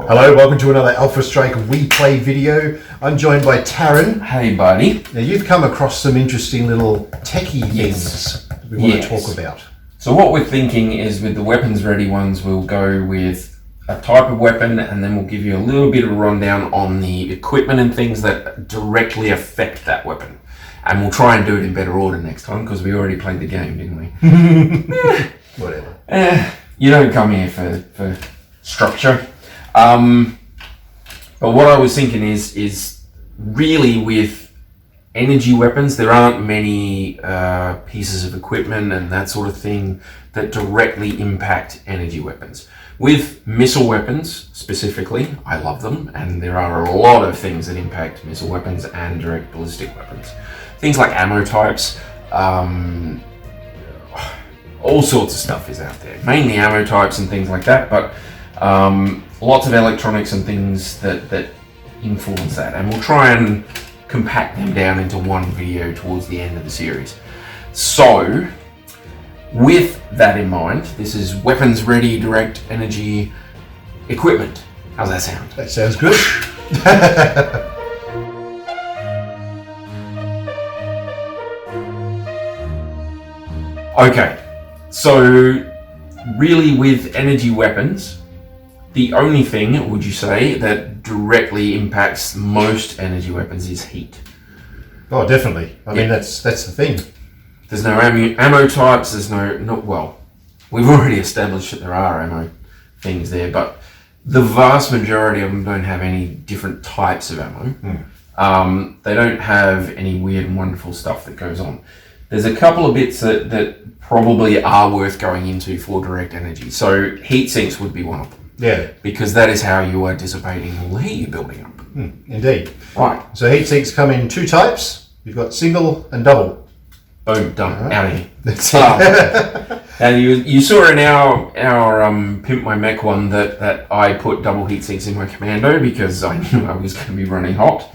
Hello, welcome to another Alpha Strike We Play video. I'm joined by Taryn. Hey, buddy. Now, you've come across some interesting little techie things that we want to talk about. So what we're thinking is with the weapons ready ones, we'll go with a type of weapon and then we'll give you a little bit of a rundown on the equipment and things that directly affect that weapon. And we'll try and do it in better order next time because we already played the game, didn't we? Whatever. You don't come here for structure. But what I was thinking is really with energy weapons, there aren't many pieces of equipment and that sort of thing that directly impact energy weapons. With missile weapons specifically, I love them, and there are a lot of things that impact missile weapons and direct ballistic weapons. Things like ammo types, all sorts of stuff is out there. Mainly ammo types and things like that, but lots of electronics and things that influence that, and we'll try and compact them down into one video towards the end of the series. So with that in mind, this is weapons ready direct energy equipment. How's that sound? That sounds good. Okay, so really with energy weapons, the only thing, would you say, that directly impacts most energy weapons is heat? Oh, definitely. I mean, that's the thing. There's no ammo types, there's well, we've already established that there are ammo things there, but the vast majority of them don't have any different types of ammo. They don't have any weird and wonderful stuff that goes on. There's a couple of bits that probably are worth going into for direct energy. So heat sinks would be one of them. Yeah. Because that is how you are dissipating all the heat you're building up. Indeed. Right. So heat sinks come in two types. You've got single and double. Boom, done. Out of here. That's it. And you saw in our Pimp My Mech one that I put double heat sinks in my Commando because I knew I was going to be running hot.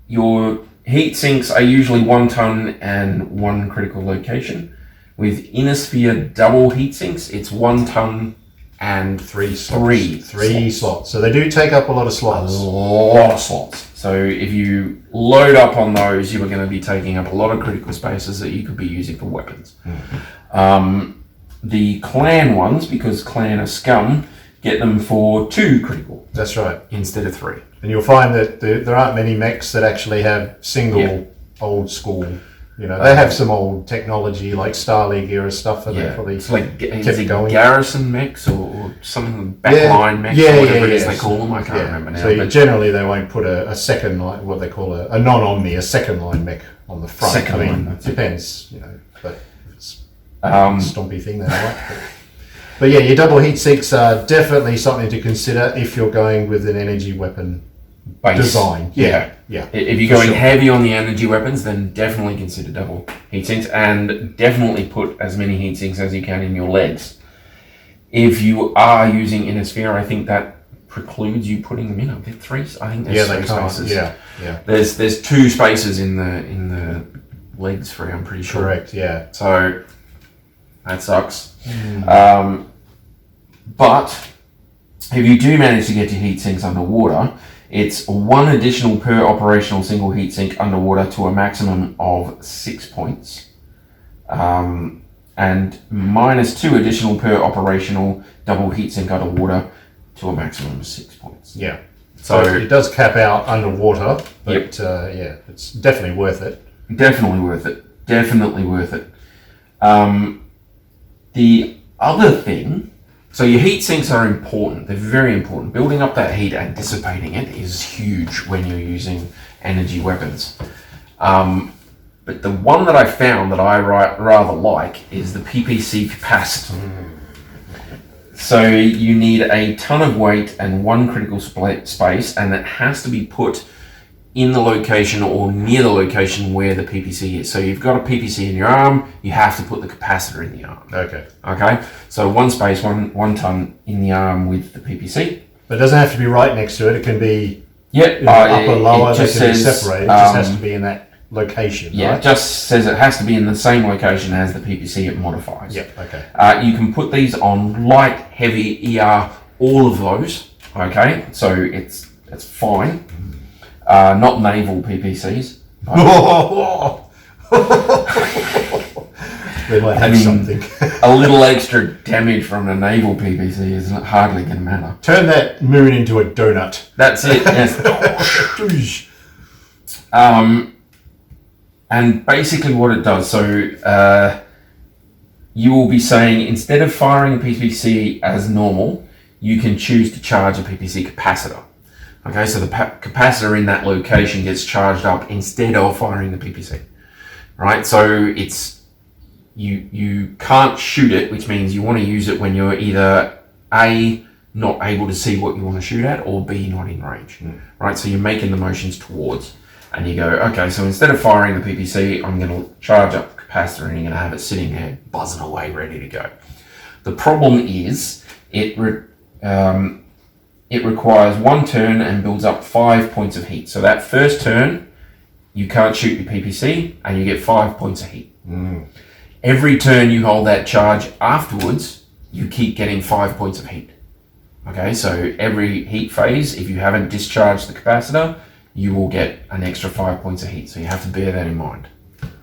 Your heat sinks are usually 1 ton and 1 critical location. With Inner Sphere double heat sinks, it's 1 ton and three slots. So they do take up a lot of slots. A lot of slots. So if you load up on those, you are going to be taking up a lot of critical spaces that you could be using for weapons. The clan ones, because clan are scum, get them for 2 critical. That's right. Instead of 3. And you'll find that there aren't many mechs that actually have single old school. You know, they have some old technology like Star League era stuff that they probably it's like kept going. garrison mechs or something, backline mechs or whatever it is they call them. I can't remember now. So generally they won't put a second line, what they call a non-omni, a second line mech on the front. Second line. It depends, you know, but it's a stompy thing they like. But yeah, your double heat sinks are definitely something to consider if you're going with an energy weapon base design. Yeah. If you're going heavy on the energy weapons, then definitely consider double heat sinks and definitely put as many heat sinks as you can in your legs. If you are using Inner Sphere, I think that precludes you putting them in. I think 3. I think there's 3 spaces. Yeah. There's 2 spaces in the legs free. I'm pretty sure. Correct. Yeah. So that sucks. But if you do manage to get your heat sinks underwater, it's 1 additional per operational single heat sink underwater to a maximum of 6 points. And -2 additional per operational double heat sink underwater to a maximum of 6 points. Yeah. So it does cap out underwater, but it's definitely worth it. Definitely worth it. The other thing, so your heat sinks are important. They're very important. Building up that heat and dissipating it is huge when you're using energy weapons. But the one that I found that I rather like is the PPC capacitor. So you need a ton of weight and 1 critical space, and it has to be put in the location or near the location where the PPC is. So you've got a PPC in your arm, you have to put the capacitor in the arm. Okay. So 1 space, 1 ton in the arm with the PPC. But it doesn't have to be right next to it. It can be upper, lower. It can be separated. It just has to be in that location. Yeah, right? It just says it has to be in the same location as the PPC it modifies. Yep. Okay. You can put these on light, heavy, ER, all of those. Okay, so it's fine. Not naval PPCs. They might have something. A little extra damage from a naval PPC is hardly going to matter. Turn that moon into a donut. That's it. Yes. And basically what it does, so you will be saying instead of firing a PPC as normal, you can choose to charge a PPC capacitor. Okay, so the capacitor in that location gets charged up instead of firing the PPC. Right, so it's you can't shoot it, which means you want to use it when you're either A, not able to see what you want to shoot at, or B, not in range. Right, so you're making the motions towards, and you go, okay, so instead of firing the PPC, I'm going to charge up the capacitor, and you're going to have it sitting there buzzing away, ready to go. The problem is it requires one turn and builds up 5 points of heat. So that first turn, you can't shoot your PPC, and you get 5 points of heat. Every turn you hold that charge afterwards, you keep getting 5 points of heat. Okay, so every heat phase, if you haven't discharged the capacitor, you will get an extra 5 points of heat. So you have to bear that in mind.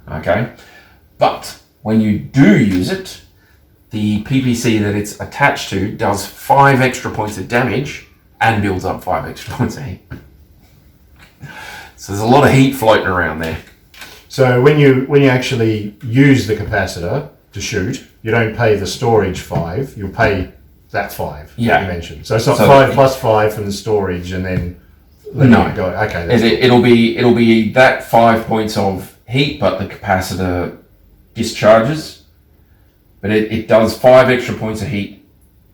Okay, but when you do use it, the PPC that it's attached to does 5 extra points of damage and builds up 5 extra points of heat. So there's a lot of heat floating around there. So when you actually use the capacitor to shoot, you don't pay the storage 5, you'll pay that 5 that you mentioned. So it's not 5 plus 5 from the storage and then let it go. Okay, that's it'll be that 5 points of heat, but the capacitor discharges. But it does 5 extra points of heat.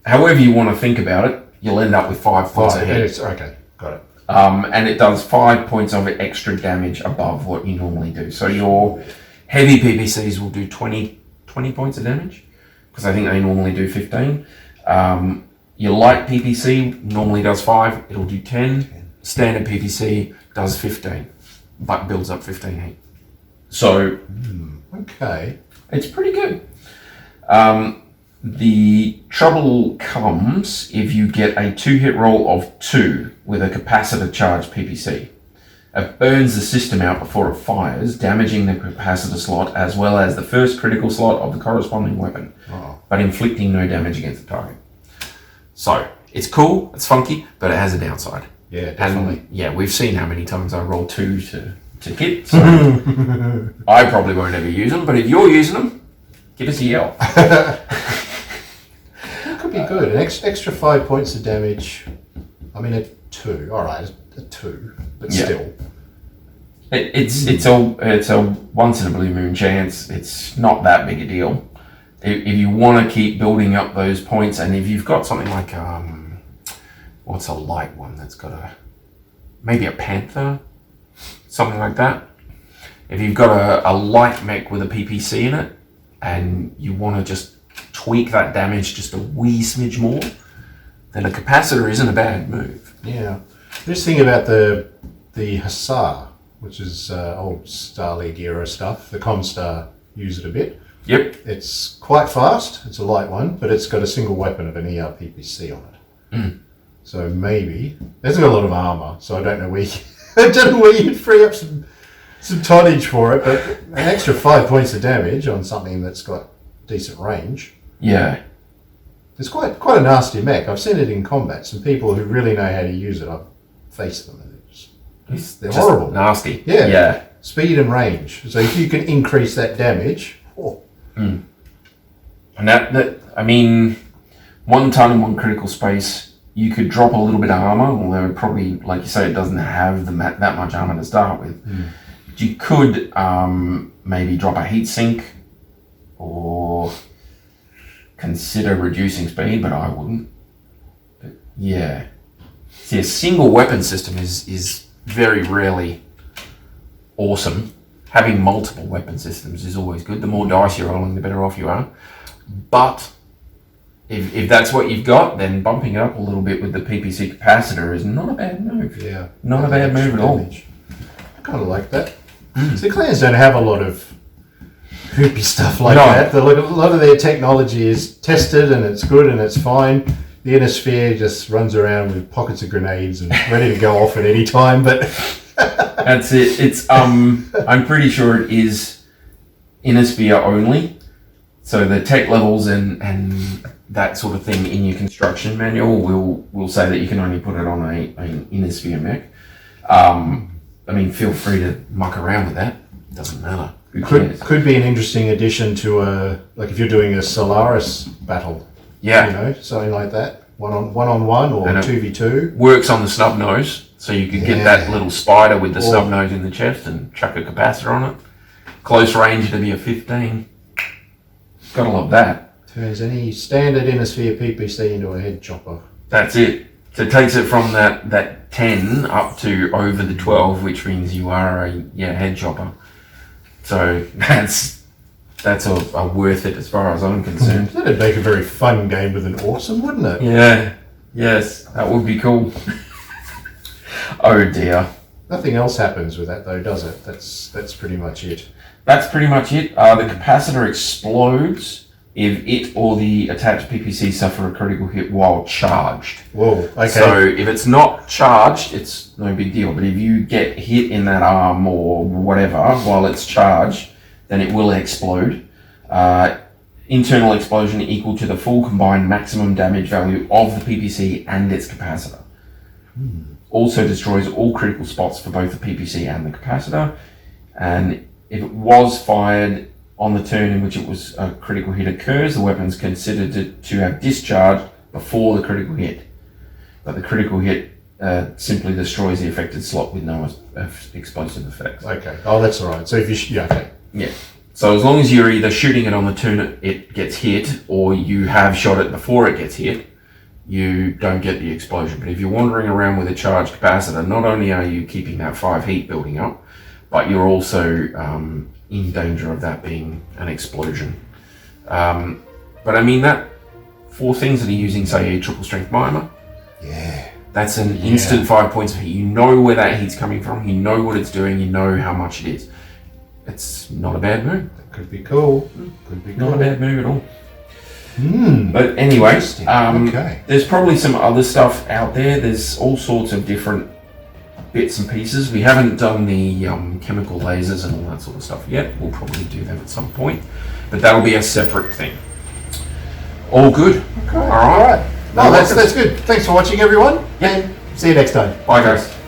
However you want to think about it, you'll end up with 5 points of heat. Okay, got it. And it does 5 points of extra damage above what you normally do. So your heavy PPCs will do 20 points of damage, because I think they normally do 15. Your light PPC normally does 5, it'll do 10. Standard PPC does 15, but builds up 15 heat. So, okay. It's pretty good. The trouble comes if you get a 2-hit roll of 2 with a capacitor charged PPC. It burns the system out before it fires, damaging the capacitor slot as well as the first critical slot of the corresponding weapon, but inflicting no damage against the target. So, it's cool, it's funky, but it has a downside. Yeah, definitely. And we've seen how many times I roll 2 to hit, so I probably won't ever use them, but if you're using them, give us a yell. Could be good. An extra 5 points of damage. I mean, a 2. All right, a 2, but still. It's a once in a blue moon chance. It's not that big a deal. If you want to keep building up those points, and if you've got something like what's a light one that's got maybe a Panther, something like that. If you've got a light mech with a PPC in it, and you want to just tweak that damage just a wee smidge more, then a capacitor isn't a bad move. Yeah. Just think about the Hussar, which is old Star League era stuff. The Comstar use it a bit. Yep. It's quite fast. It's a light one, but it's got a single weapon of an ERPPC on it. So maybe it hasn't got a lot of armor. So I don't know where you could free up some tonnage for it, but an extra 5 points of damage on something that's got decent range. Yeah. It's quite a nasty mech. I've seen it in combat. Some people who really know how to use it, I've faced them. And they're horrible. Nasty. Yeah. Speed and range. So if you can increase that damage. And that I mean, 1 ton in 1 critical space, you could drop a little bit of armor, although probably, like you say, it doesn't have that much armor to start with. But you could maybe drop a heat sink or consider reducing speed, but I wouldn't. But yeah. See, a single weapon system is very rarely awesome. Having multiple weapon systems is always good. The more dice you're rolling, the better off you are. But if that's what you've got, then bumping it up a little bit with the PPC capacitor is not a bad move. Yeah. Not a bad move at all. I kind of like that. So clans don't have a lot of hoopy stuff like that. A lot of their technology is tested and it's good and it's fine. the inner sphere just runs around with pockets of grenades and ready to go off at any time. But that's it. It's I'm pretty sure it is inner sphere only. So the tech levels and that sort of thing in your construction manual will say that you can only put it on an inner sphere mech. I mean, feel free to muck around with that. Doesn't matter. Could be an interesting addition to like if you're doing a Solaris battle. Yeah. You know, something like that. One on one or 2v2. Works on the snub nose, so you could get that little spider with the snub nose in the chest and chuck a capacitor on it. Close range to be a 15. Gotta love that. Turns any standard inner sphere PPC into a head chopper. That's it. So it takes it from that 10 up to over the 12, which means you are a head chopper. So that's a worth it as far as I'm concerned. That'd make a very fun game with an awesome, wouldn't it? Yeah. Yes, that would be cool. Oh dear. Nothing else happens with that though, does it? That's pretty much it. That's pretty much it. The capacitor explodes if it or the attached PPC suffer a critical hit while charged. Whoa, okay. So if it's not charged, it's no big deal. But if you get hit in that arm or whatever while it's charged, then it will explode. Internal explosion equal to the full combined maximum damage value of the PPC and its capacitor. Also destroys all critical spots for both the PPC and the capacitor. And if it was fired on the turn in which it was a critical hit occurs, the weapon is considered to have discharged before the critical hit. But the critical hit simply destroys the affected slot with no explosive effects. Okay. Oh, that's all right. So if you okay. Yeah. So as long as you're either shooting it on the turn it gets hit, or you have shot it before it gets hit, you don't get the explosion. But if you're wandering around with a charged capacitor, not only are you keeping that 5 heat building up, but you're also in danger of that being an explosion. But I mean that for things that are using, say, a triple strength mimer, that's an instant 5 points of heat. You know where that heat's coming from, you know what it's doing, you know how much it is. It's not a bad move. That could be cool. Not a bad move at all. But anyway, there's probably some other stuff out there. There's all sorts of different bits and pieces. We haven't done the chemical lasers and all that sort of stuff yet. We'll probably do them at some point, but that'll be a separate thing. All good. Okay. All right. No, that's good. Thanks for watching, everyone. Yeah. See you next time. Bye, guys.